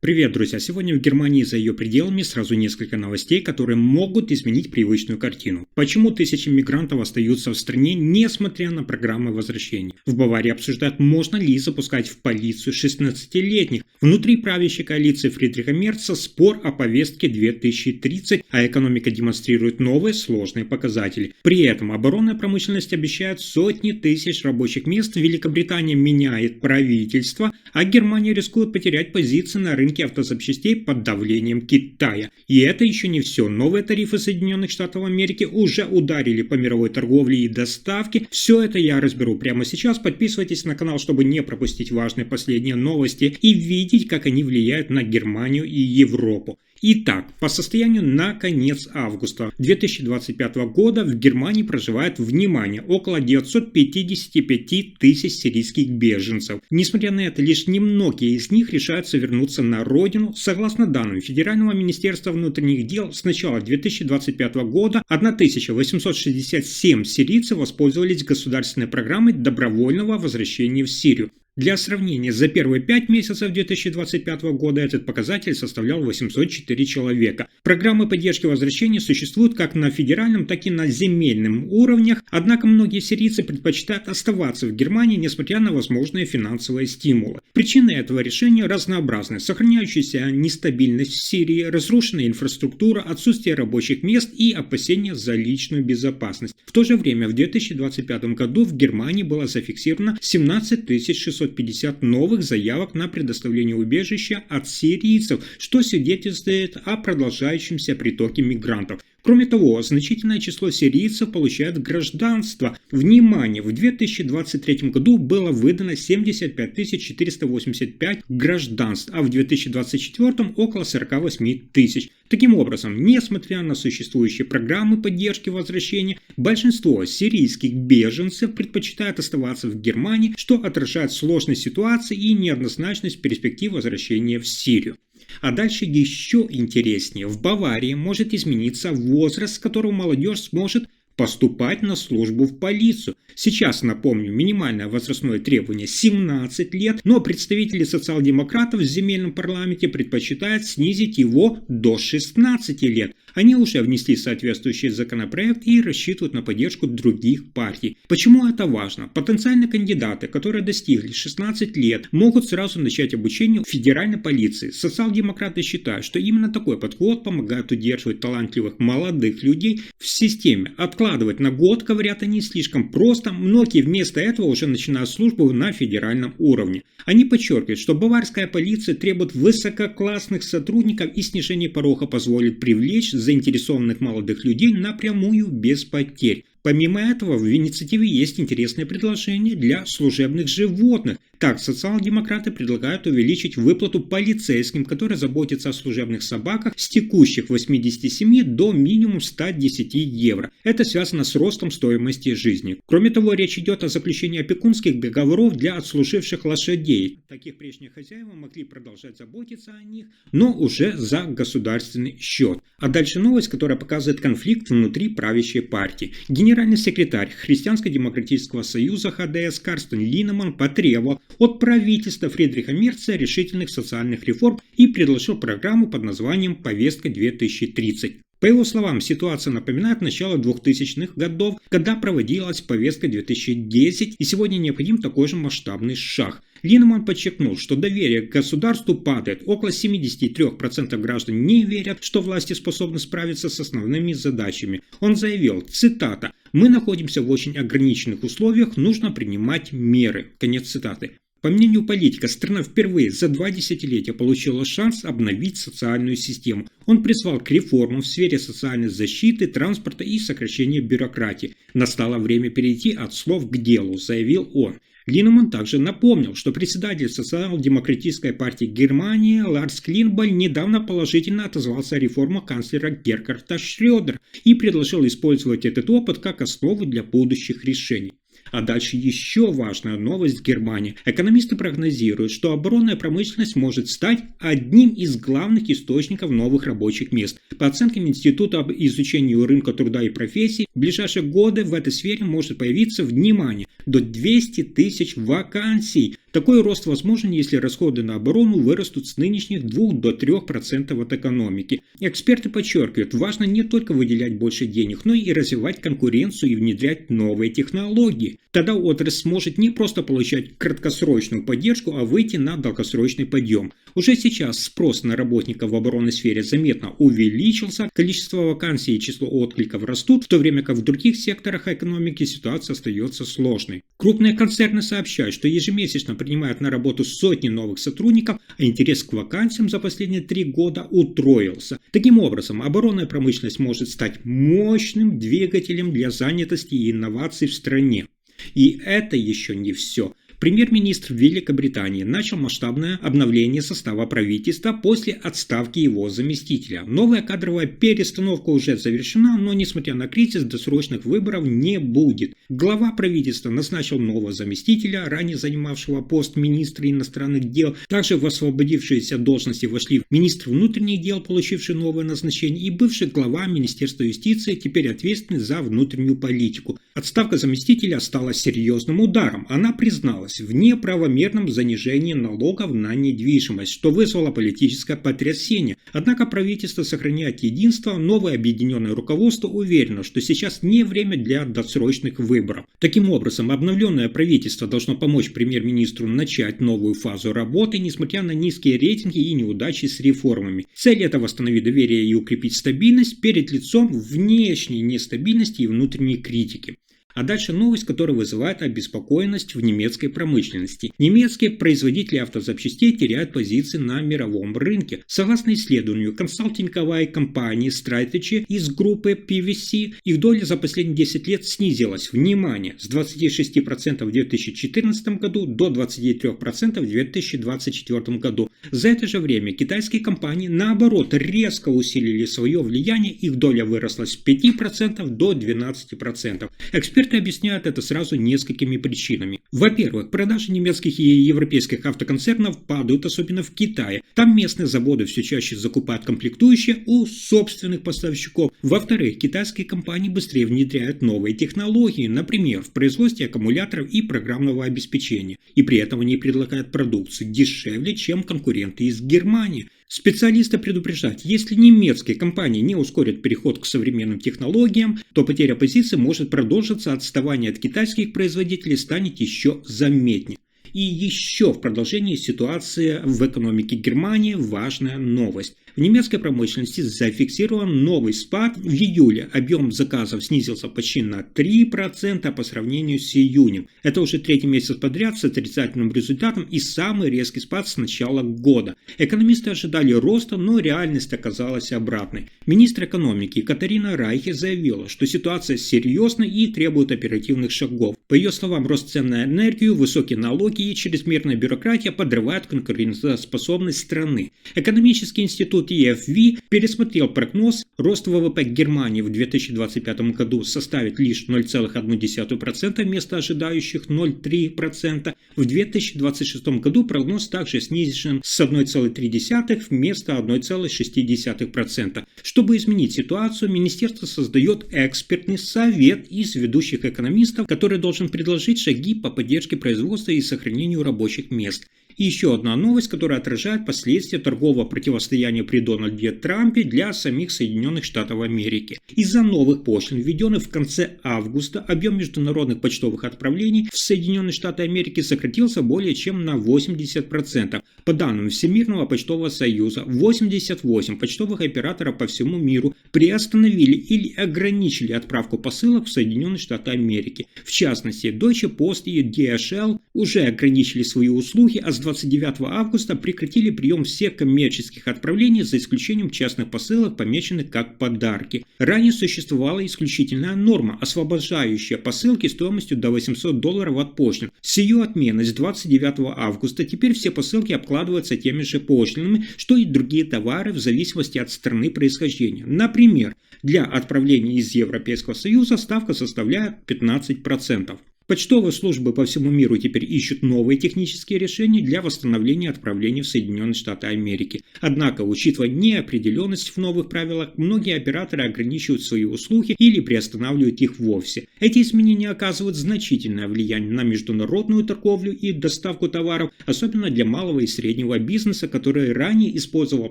Привет, друзья! Сегодня в Германии и за ее пределами сразу несколько новостей, которые могут изменить привычную картину. Почему тысячи мигрантов остаются в стране, несмотря на программы возвращения? В Баварии обсуждают, можно ли запускать в полицию 16-летних. Внутри правящей коалиции Фридриха Мерца спор о повестке 2030, а экономика демонстрирует новые сложные показатели. При этом оборонная промышленность обещает сотни тысяч рабочих мест, Великобритания меняет правительство, а Германия рискует потерять позиции на рынке автозапчастей под давлением Китая. И это еще не все. Новые тарифы Соединенных Штатов Америки уже ударили по мировой торговле и доставке. Все это я разберу прямо сейчас. Подписывайтесь на канал, чтобы не пропустить важные последние новости и видеть, как они влияют на Германию и Европу. Итак, по состоянию на конец августа 2025 года в Германии проживает, внимание, около 955 тысяч сирийских беженцев. Несмотря на это, лишь немногие из них решаются вернуться на родину. Согласно данным Федерального министерства внутренних дел, с начала 2025 года 1867 сирийцев воспользовались государственной программой добровольного возвращения в Сирию. Для сравнения, за первые 5 месяцев 2025 года этот показатель составлял 804 человека. Программы поддержки возвращения существуют как на федеральном, так и на земельном уровнях, однако многие сирийцы предпочитают оставаться в Германии, несмотря на возможные финансовые стимулы. Причины этого решения разнообразны: сохраняющаяся нестабильность в Сирии, разрушенная инфраструктура, отсутствие рабочих мест и опасения за личную безопасность. В то же время в 2025 году в Германии было зафиксировано 17 650 новых заявок на предоставление убежища от сирийцев, что свидетельствует о продолжающемся притоке мигрантов. Кроме того, значительное число сирийцев получает гражданство. Внимание, в 2023 году было выдано 75 485 гражданств, а в 2024 около 48 тысяч. Таким образом, несмотря на существующие программы поддержки возвращения, большинство сирийских беженцев предпочитают оставаться в Германии, что отражает сложность ситуации и неоднозначность перспектив возвращения в Сирию. А дальше еще интереснее. В Баварии может измениться возраст, с которого молодежь сможет поступать на службу в полицию. Сейчас, напомню, минимальное возрастное требование 17 лет, но представители социал-демократов в земельном парламенте предпочитают снизить его до 16 лет. Они уже внесли соответствующий законопроект и рассчитывают на поддержку других партий. Почему это важно? Потенциальные кандидаты, которые достигли 16 лет, могут сразу начать обучение в федеральной полиции. Социал-демократы считают, что именно такой подход помогает удерживать талантливых молодых людей в системе. Откладывать на год, говорят они, слишком просто. Многие вместо этого уже начинают службу на федеральном уровне. Они подчеркивают, что баварская полиция требует высококлассных сотрудников, и снижение порога позволит привлечь заинтересованных молодых людей напрямую без потерь. Помимо этого, в инициативе есть интересное предложение для служебных животных. Так, социал-демократы предлагают увеличить выплату полицейским, которые заботятся о служебных собаках, с текущих 87 до минимум 110 евро. Это связано с ростом стоимости жизни. Кроме того, речь идет о заключении опекунских договоров для отслуживших лошадей. Таких прежних хозяева могли продолжать заботиться о них, но уже за государственный счет. А дальше новость, которая показывает конфликт внутри правящей партии. Генеральный секретарь Христианско-демократического союза ХДС Карстен Линнеман потребовал от правительства Фридриха Мерца решительных социальных реформ и предложил программу под названием «Повестка 2030». По его словам, ситуация напоминает начало 2000-х годов, когда проводилась повестка 2010, и сегодня необходим такой же масштабный шаг. Линнеман подчеркнул, что доверие к государству падает. Около 73% граждан не верят, что власти способны справиться с основными задачами. Он заявил, цитата, «Мы находимся в очень ограниченных условиях, нужно принимать меры». Конец цитаты. По мнению политика, страна впервые за 2 десятилетия получила шанс обновить социальную систему. Он призвал к реформам в сфере социальной защиты, транспорта и сокращения бюрократии. «Настало время перейти от слов к делу», заявил он. Линнеман также напомнил, что председатель социал-демократической партии Германии Ларс Клинбаль недавно положительно отозвался о реформах канцлера Герхарда Шрёдера и предложил использовать этот опыт как основу для будущих решений. А дальше еще важная новость в Германии. Экономисты прогнозируют, что оборонная промышленность может стать одним из главных источников новых рабочих мест. По оценкам Института об изучении рынка труда и профессий, в ближайшие годы в этой сфере может появиться, внимание, до 200 тысяч вакансий. Такой рост возможен, если расходы на оборону вырастут с нынешних 2 до 3% от экономики. Эксперты подчеркивают, важно не только выделять больше денег, но и развивать конкуренцию и внедрять новые технологии. Тогда отрасль сможет не просто получать краткосрочную поддержку, а выйти на долгосрочный подъем. Уже сейчас спрос на работников в оборонной сфере заметно увеличился, количество вакансий и число откликов растут, в то время как в других секторах экономики ситуация остается сложной. Крупные концерны сообщают, что ежемесячно принимают на работу сотни новых сотрудников, а интерес к вакансиям за последние 3 года утроился. Таким образом, оборонная промышленность может стать мощным двигателем для занятости и инноваций в стране. И это еще не все. Премьер-министр Великобритании начал масштабное обновление состава правительства после отставки его заместителя. Новая кадровая перестановка уже завершена, но несмотря на кризис, досрочных выборов не будет. Глава правительства назначил нового заместителя, ранее занимавшего пост министра иностранных дел. Также в освободившиеся должности вошли министр внутренних дел, получивший новое назначение, и бывший глава Министерства юстиции, теперь ответственный за внутреннюю политику. Отставка заместителя стала серьезным ударом. Она призналась в неправомерном занижении налогов на недвижимость, что вызвало политическое потрясение. Однако правительство сохраняет единство, новое объединенное руководство уверено, что сейчас не время для досрочных выборов. Таким образом, обновленное правительство должно помочь премьер-министру начать новую фазу работы, несмотря на низкие рейтинги и неудачи с реформами. Цель это восстановить доверие и укрепить стабильность перед лицом внешней нестабильности и внутренней критики. А дальше новость, которая вызывает обеспокоенность в немецкой промышленности. Немецкие производители автозапчастей теряют позиции на мировом рынке. Согласно исследованию консалтинговой компании Strategy из группы PwC, их доля за последние 10 лет снизилась, внимание, с 26% в 2014 году до 23% в 2024 году. За это же время китайские компании, наоборот, резко усилили свое влияние, их доля выросла с 5% до 12%. Эксперты объясняют это сразу несколькими причинами. Во-первых, продажи немецких и европейских автоконцернов падают, особенно в Китае. Там местные заводы все чаще закупают комплектующие у собственных поставщиков. Во-вторых, китайские компании быстрее внедряют новые технологии, например, в производстве аккумуляторов и программного обеспечения. И при этом они предлагают продукцию дешевле, чем конкуренты из Германии. Специалисты предупреждают, если немецкие компании не ускорят переход к современным технологиям, то потеря позиций может продолжиться, отставание от китайских производителей станет еще заметнее. И еще в продолжении ситуации в экономике Германии важная новость. В немецкой промышленности зафиксирован новый спад. В июле объем заказов снизился почти на 3% по сравнению с июнем. Это уже третий месяц подряд с отрицательным результатом и самый резкий спад с начала года. Экономисты ожидали роста, но реальность оказалась обратной. Министр экономики Катарина Райхе заявила, что ситуация серьезна и требует оперативных шагов. По ее словам, рост цен на энергию, высокие налоги и чрезмерная бюрократия подрывают конкурентоспособность страны. Экономический институт EFV пересмотрел прогноз. Рост ВВП Германии в 2025 году составит лишь 0,1% вместо ожидающих 0,3%. В 2026 году прогноз также снижен с 1,3% вместо 1,6%. Чтобы изменить ситуацию, министерство создает экспертный совет из ведущих экономистов, который должен предложить шаги по поддержке производства и сохранению рабочих мест. И еще одна новость, которая отражает последствия торгового противостояния при Дональде Трампе для самих Соединенных Штатов Америки. Из-за новых пошлин, введенных в конце августа, объем международных почтовых отправлений в Соединенные Штаты Америки сократился более чем на 80%. По данным Всемирного почтового союза, 88 почтовых операторов по всему миру приостановили или ограничили отправку посылок в Соединенные Штаты Америки. В частности, Deutsche Post и DHL уже ограничили свои услуги, а с 29 августа прекратили прием всех коммерческих отправлений за исключением частных посылок, помеченных как подарки. Ранее существовала исключительная норма, освобождающая посылки стоимостью до $800 от пошлин. С ее отменой с 29 августа теперь все посылки обкладываются теми же пошлинами, что и другие товары в зависимости от страны происхождения. Например, для отправления из Европейского Союза ставка составляет 15%. Почтовые службы по всему миру теперь ищут новые технические решения для восстановления отправлений в Соединенные Штаты Америки. Однако, учитывая неопределенность в новых правилах, многие операторы ограничивают свои услуги или приостанавливают их вовсе. Эти изменения оказывают значительное влияние на международную торговлю и доставку товаров, особенно для малого и среднего бизнеса, который ранее использовал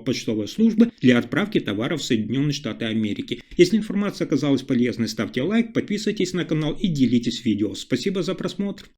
почтовые службы для отправки товаров в Соединенные Штаты Америки. Если информация оказалась полезной, ставьте лайк, подписывайтесь на канал и делитесь видео. Спасибо за просмотр.